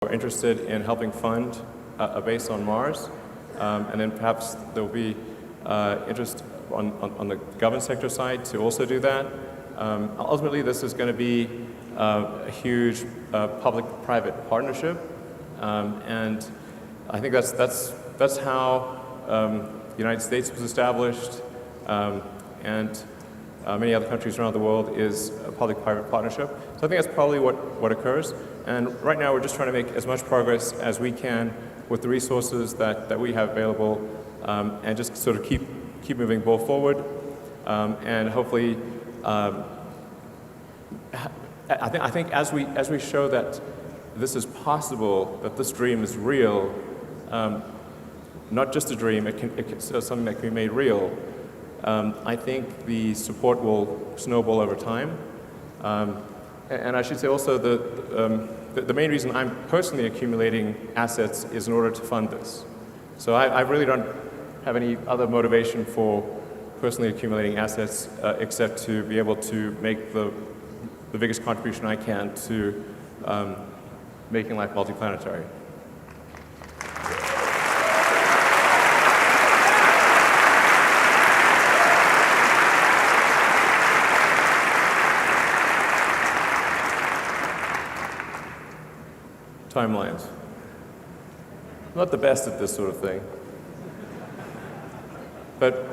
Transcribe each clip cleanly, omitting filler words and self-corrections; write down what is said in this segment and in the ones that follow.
are interested in helping fund a base on Mars, and then perhaps there will be interest on the government sector side to also do that. Ultimately, this is going to be a huge public-private partnership, and I think that's how the United States was established, and many other countries around the world is a public-private partnership. So I think that's probably what occurs. And right now we're just trying to make as much progress as we can with the resources that we have available, and just sort of keep moving the ball forward. And hopefully, I think as we show that this is possible, that this dream is real, not just a dream, it's something that can be made real. I think the support will snowball over time. And I should say also the main reason I'm personally accumulating assets is in order to fund this. So I really don't have any other motivation for personally accumulating assets except to be able to make the biggest contribution I can to making life multiplanetary. Timelines. I'm not the best at this sort of thing. But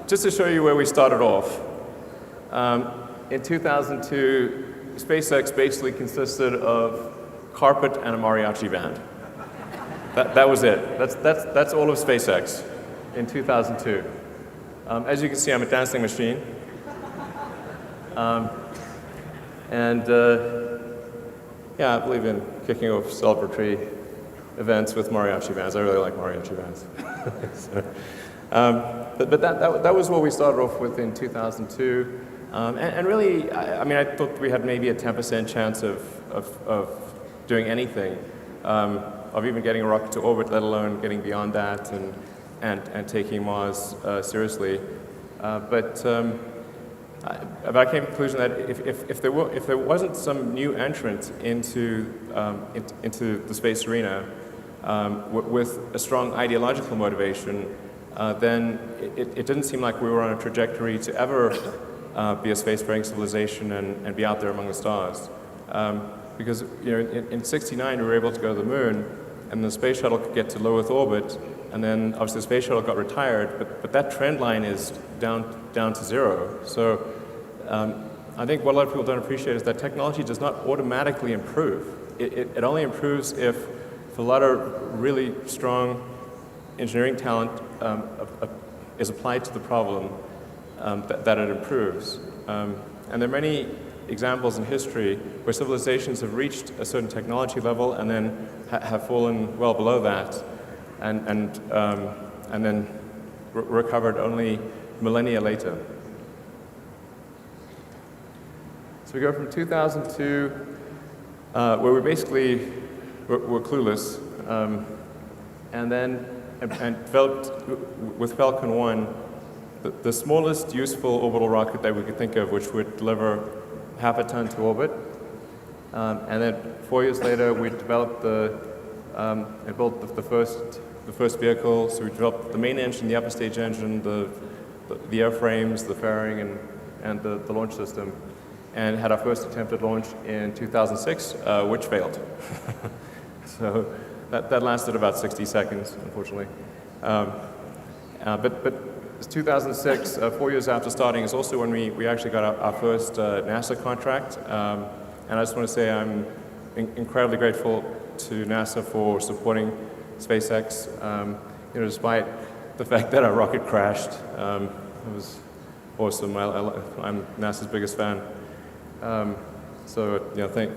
just to show you where we started off, in 2002, SpaceX basically consisted of carpet and a mariachi band. That was it. That's all of SpaceX in 2002. As you can see, I'm a dancing machine. Yeah, I believe in kicking off celebratory events with mariachi bands. I really like mariachi bands. But that was what we started off with in 2002. And really, I mean, I thought we had maybe a 10% chance of doing anything, of even getting a rocket to orbit, let alone getting beyond that and taking Mars seriously. But I came to the conclusion that if there wasn't some new entrant into the space arena with a strong ideological motivation, then it didn't seem like we were on a trajectory to ever be a spacefaring civilization and be out there among the stars. Because in '69 we were able to go to the moon, and the space shuttle could get to low Earth orbit, and then obviously the space shuttle got retired, but that trend line is down to zero. So I think what a lot of people don't appreciate is that technology does not automatically improve. It only improves if a lot of really strong engineering talent is applied to the problem that it improves. And there are many examples in history where civilizations have reached a certain technology level and then have fallen well below that, and then recovered only millennia later. So we go from 2002, where we basically were clueless, and developed with Falcon 1 the smallest useful orbital rocket that we could think of, which would deliver half a ton to orbit. And then 4 years later, we developed and built the first vehicle. So we developed the main engine, the upper stage engine, the airframes, the fairing, and the launch system, and had our first attempt at launch in 2006, which failed. So that lasted about 60 seconds, unfortunately. But 2006, 4 years after starting, is also when we actually got our first NASA contract. And I just want to say I'm incredibly grateful to NASA for supporting SpaceX. Despite the fact that our rocket crashed, it was awesome. I'm NASA's biggest fan. So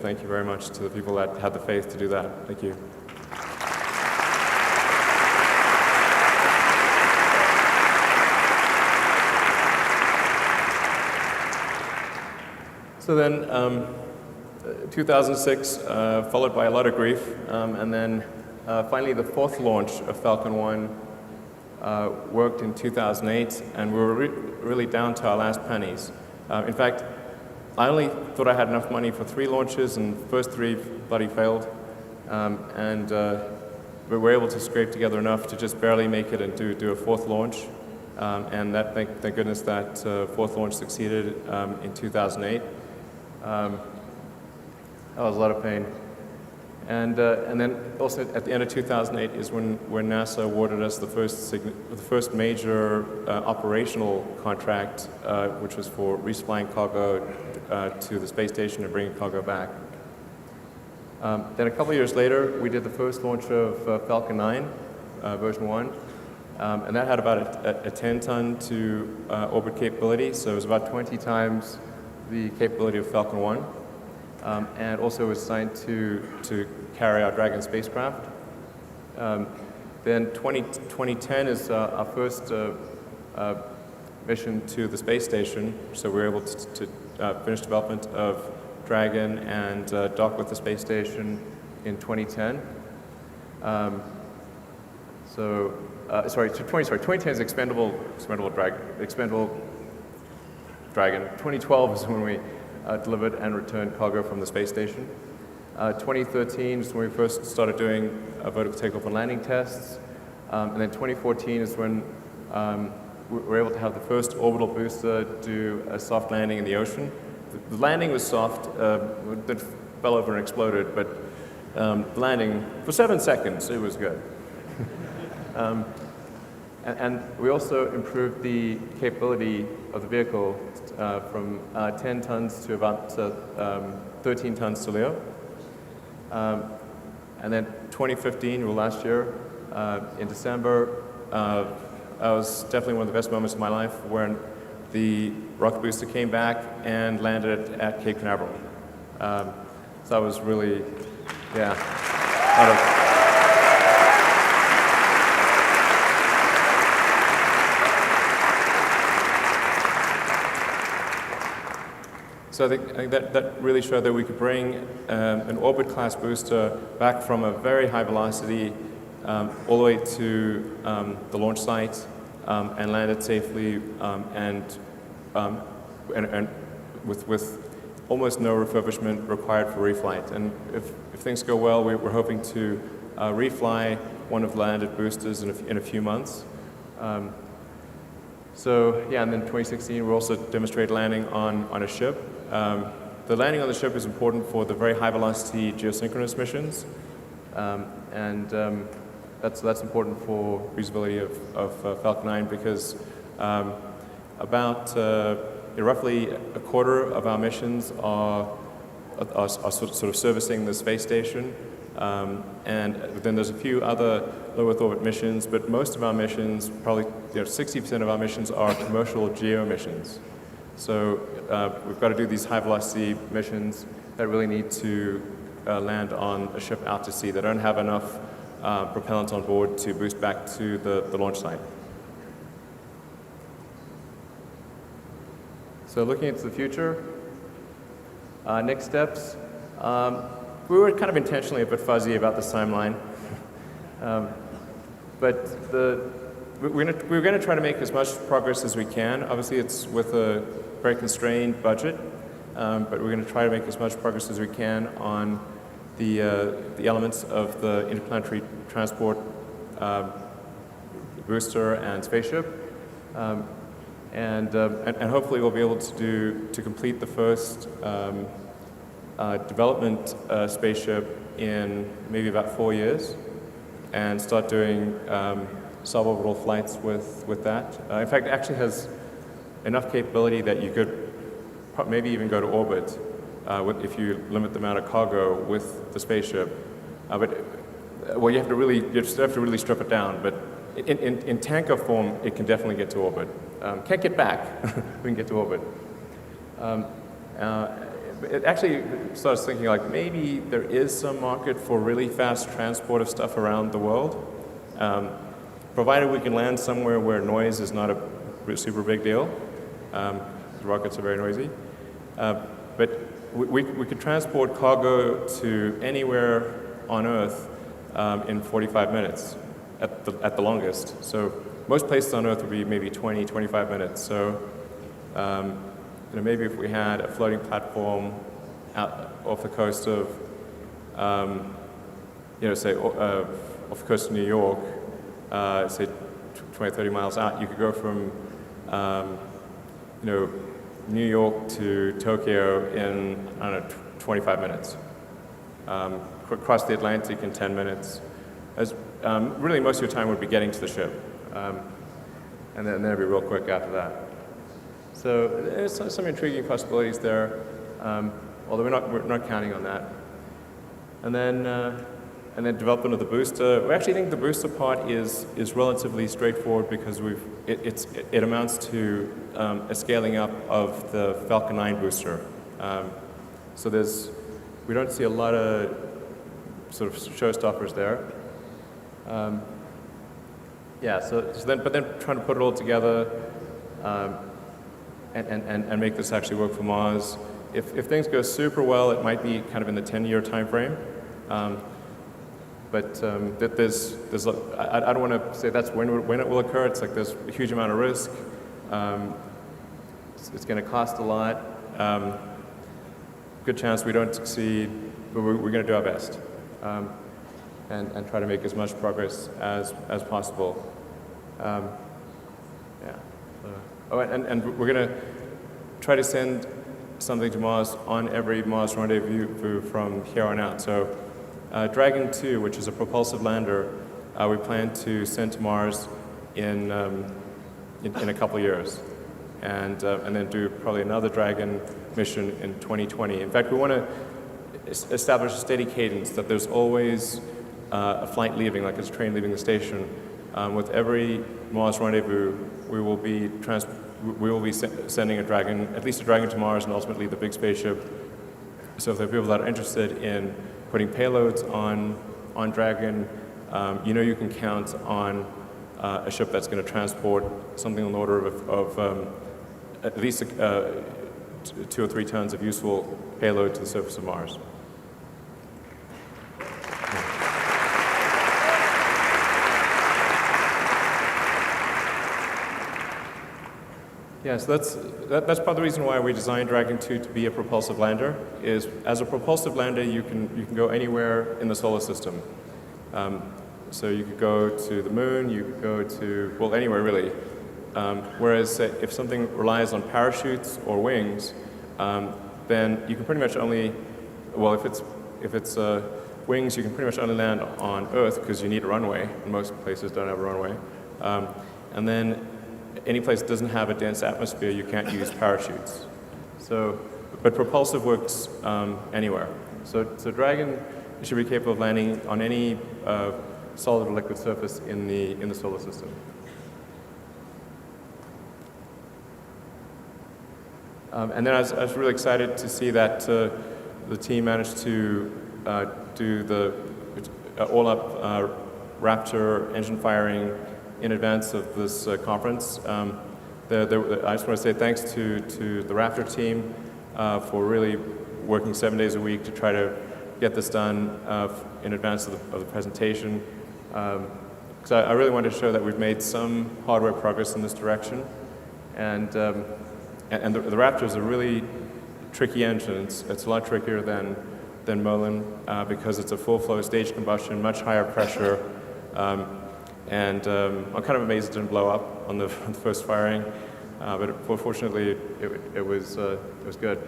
thank you very much to the people that had the faith to do that. Thank you. So then 2006, followed by a lot of grief, and then finally the fourth launch of Falcon 1 worked in 2008, and we were really down to our last pennies. In fact, I only thought I had enough money for 3 launches, and the first 3 bloody failed. We were able to scrape together enough to just barely make it and do a 4th launch. And that, thank goodness that 4th launch succeeded in 2008. That was a lot of pain. And then also at the end of 2008 is when NASA awarded us the first major operational contract, which was for resupplying cargo to the space station and bringing cargo back. Then a couple of years later, we did the first launch of Falcon 9, version 1. And that had about a 10-ton to orbit capability, so it was about 20 times the capability of Falcon 1. And also was designed to carry our Dragon spacecraft. Then 2010 is our first mission to the space station, so we were able to finish development of Dragon and dock with the space station in 2010. 2010 is expendable Dragon. 2012 is when we delivered and returned cargo from the space station. 2013 is when we first started doing vertical takeoff and landing tests. And then 2014 is when we were able to have the first orbital booster do a soft landing in the ocean. The landing was soft, it fell over and exploded, but landing for 7 seconds, it was good. And we also improved the capability of the vehicle from 10 tons to about 13 tons to LEO. And then 2015, well, last year, in December, that was definitely one of the best moments of my life when the rocket booster came back and landed at Cape Canaveral. So that was really, yeah, So I think that really showed that we could bring an orbit-class booster back from a very high velocity all the way to the launch site and land it safely and with almost no refurbishment required for reflight. And if things go well, we're hoping to refly one of the landed boosters in a few months. So yeah, and then 2016 we also demonstrated landing on a ship. The landing on the ship is important for the very high velocity geosynchronous missions, and that's important for usability of Falcon 9 because about roughly a quarter of our missions are sort of servicing the space station, and then there's a few other low Earth orbit missions, but most of our missions, probably 60% of our missions are commercial geo missions. So we've got to do these high velocity missions that really need to land on a ship out to sea. They don't have enough propellant on board to boost back to the launch site. So looking into the future, next steps, we were kind of intentionally a bit fuzzy about this timeline, but we're going to try to make as much progress as we can. Obviously, it's with a very constrained budget, but we're going to try to make as much progress as we can on the elements of the interplanetary transport booster and spaceship, and hopefully we'll be able to complete the first development spaceship in maybe about 4 years, and start doing suborbital flights with that. In fact, it actually has enough capability that you could maybe even go to orbit if you limit the amount of cargo with the spaceship. Well, you have to really strip it down. But in tanker form, it can definitely get to orbit. Can't get back. We can get to orbit. It actually starts thinking like maybe there is some market for really fast transport of stuff around the world. Provided we can land somewhere where noise is not a super big deal. Rockets are very noisy. But we could transport cargo to anywhere on Earth in 45 minutes at the longest. So most places on Earth would be maybe 20, 25 minutes. So maybe if we had a floating platform out off the coast of, say, off the coast of New York, say 20, 30 miles out, you could go from, New York to Tokyo in, 25 minutes. Cross the Atlantic in 10 minutes. Really, most of your time would be getting to the ship. And then it'd be real quick after that. So there's some intriguing possibilities there, although we're not counting on that. And then development of the booster. We actually think the booster part is relatively straightforward because it amounts to a scaling up of the Falcon 9 booster. So we don't see a lot of sort of showstoppers there. But then trying to put it all together and make this actually work for Mars. If things go super well, it might be kind of in the 10-year time frame. But I don't want to say that's when it will occur. It's like there's a huge amount of risk. It's going to cost a lot. Good chance we don't succeed, but we're going to do our best and try to make as much progress as possible. And we're going to try to send something to Mars on every Mars rendezvous from here on out. So Dragon 2, which is a propulsive lander, we plan to send to Mars in a couple of years, and then do probably another Dragon mission in 2020. In fact, we want to establish a steady cadence that there's always a flight leaving, like it's a train leaving the station. With every Mars rendezvous, we will be sending a Dragon, at least a Dragon to Mars, and ultimately the big spaceship. So if there are people that are interested in putting payloads on Dragon, you can count on a ship that's going to transport something on the order of at least 2 or 3 tons of useful payload to the surface of Mars. Yes, that's part of the reason why we designed Dragon 2 to be a propulsive lander. Is as a propulsive lander, you can go anywhere in the solar system. So you could go to the moon, you could go to anywhere really. Whereas if something relies on parachutes or wings, then you can pretty much only, if it's wings, you can pretty much only land on Earth because you need a runway, and most places don't have a runway. And then any place that doesn't have a dense atmosphere, you can't use parachutes. But propulsive works anywhere. So Dragon should be capable of landing on any solid or liquid surface in the solar system. And then I was really excited to see that the team managed to do the all-up Raptor engine firing in advance of this conference. I just want to say thanks to the Raptor team for really working 7 days a week to try to get this done in advance of the presentation. Because I really wanted to show that we've made some hardware progress in this direction. And the Raptor is a really tricky engine. It's a lot trickier than Merlin because it's a full-flow stage combustion, much higher pressure. And I'm kind of amazed it didn't blow up on the first firing, but fortunately it was good.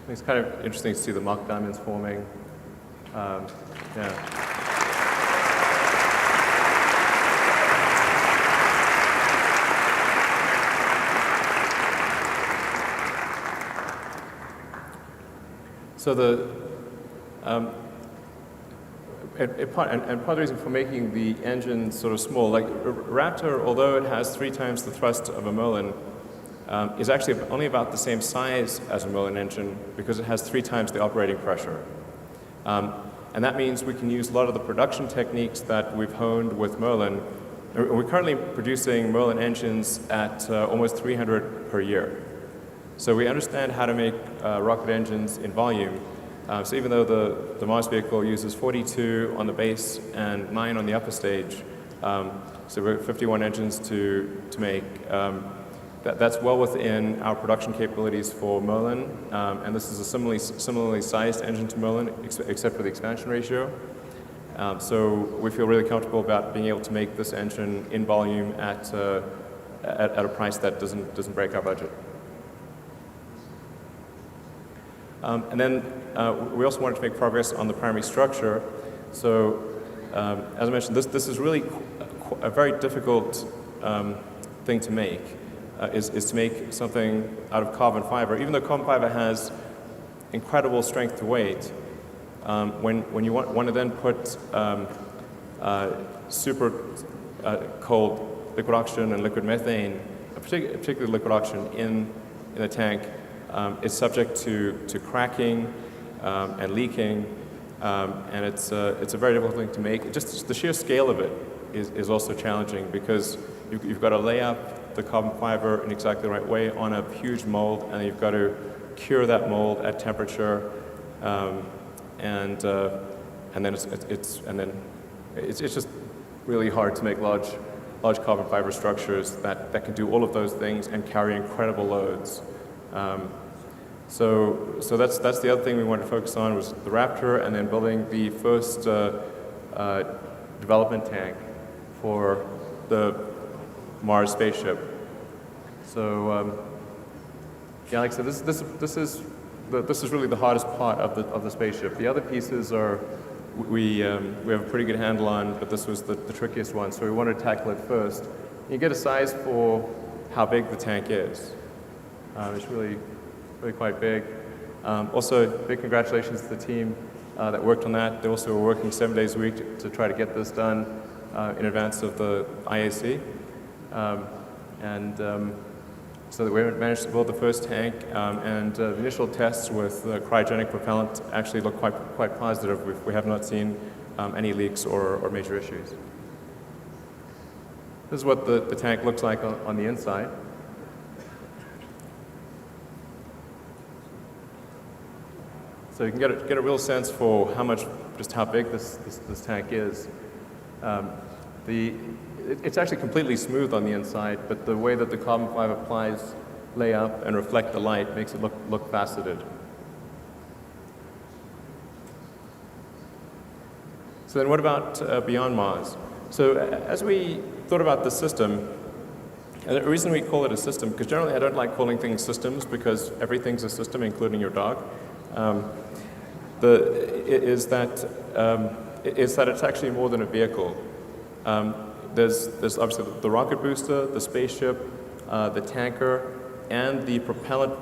It's kind of interesting to see the Mach diamonds forming. So part of the reason for making the engine sort of small, like Raptor, although it has 3 times the thrust of a Merlin, is actually only about the same size as a Merlin engine because it has 3 times the operating pressure. And that means we can use a lot of the production techniques that we've honed with Merlin. We're currently producing Merlin engines at almost 300 per year. So we understand how to make rocket engines in volume, So even though the Mars vehicle uses 42 on the base and 9 on the upper stage, so we're 51 engines to make, that's well within our production capabilities for Merlin, and this is a similarly sized engine to Merlin, except for the expansion ratio. So we feel really comfortable about being able to make this engine in volume at a price that doesn't break our budget. And then we also wanted to make progress on the primary structure. So as I mentioned, this is really a very difficult thing to make, is to make something out of carbon fiber. Even though carbon fiber has incredible strength to weight, when you want to then put super cold liquid oxygen and liquid methane, particularly liquid oxygen, in the tank, it's subject to cracking and leaking, and it's a very difficult thing to make. Just the sheer scale of it is also challenging, because you've got to lay up the carbon fiber in exactly the right way on a huge mold, and you've got to cure that mold at temperature, and then it's just really hard to make large carbon fiber structures that can do all of those things and carry incredible loads. So that's the other thing we wanted to focus on, was the Raptor, and then building the first development tank for the Mars spaceship. So yeah, like I said, this is really the hardest part of the spaceship. The other pieces are we have a pretty good handle on, but this was the trickiest one. So we wanted to tackle it first. You get a size for how big the tank is. It's really quite big. Also, big congratulations to the team that worked on that. They also were working 7 days a week to try to get this done in advance of the IAC. So that we managed to build the first tank, and the initial tests with cryogenic propellant actually look quite positive. We have not seen any leaks or major issues. This is what the tank looks like on the inside. So you can get a real sense for just how big this tank is. It's actually completely smooth on the inside, but the way that the carbon fiber plies lay up and reflect the light makes it look faceted. So then what about beyond Mars? So as we thought about the system, and the reason we call it a system, because generally I don't like calling things systems, because everything's a system, including your dog, is that it's actually more than a vehicle. There's obviously the rocket booster, the spaceship, the tanker, and the propellant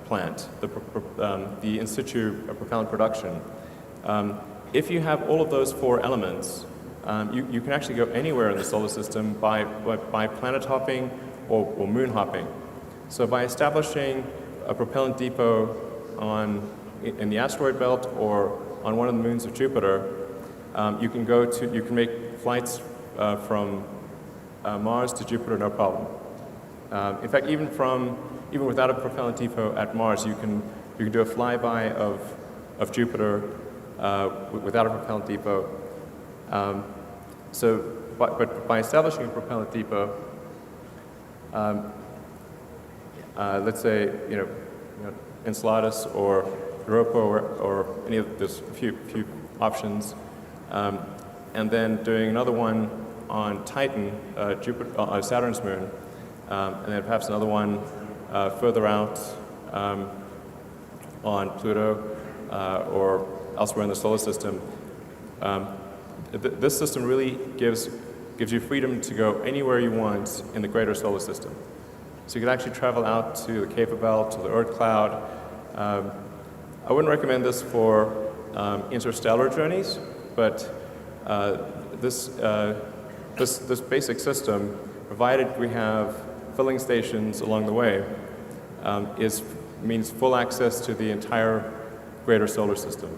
plant, the in situ propellant production. If you have all of those 4 elements, you can actually go anywhere in the solar system by planet hopping or moon hopping. So by establishing a propellant depot in the asteroid belt or on one of the moons of Jupiter, you can make flights from Mars to Jupiter, no problem. In fact, even without a propellant depot at Mars, you can do a flyby of Jupiter without a propellant depot. But by establishing a propellant depot, let's say Enceladus or Europa or any of there's a few options, and then doing another one on Titan, Saturn's moon, and then perhaps another one further out on Pluto or elsewhere in the solar system. This system really gives you freedom to go anywhere you want in the greater solar system. So you can actually travel out to the Kuiper Belt, to the Oort cloud. I wouldn't recommend this for interstellar journeys, but this basic system, provided we have filling stations along the way, means full access to the entire greater solar system.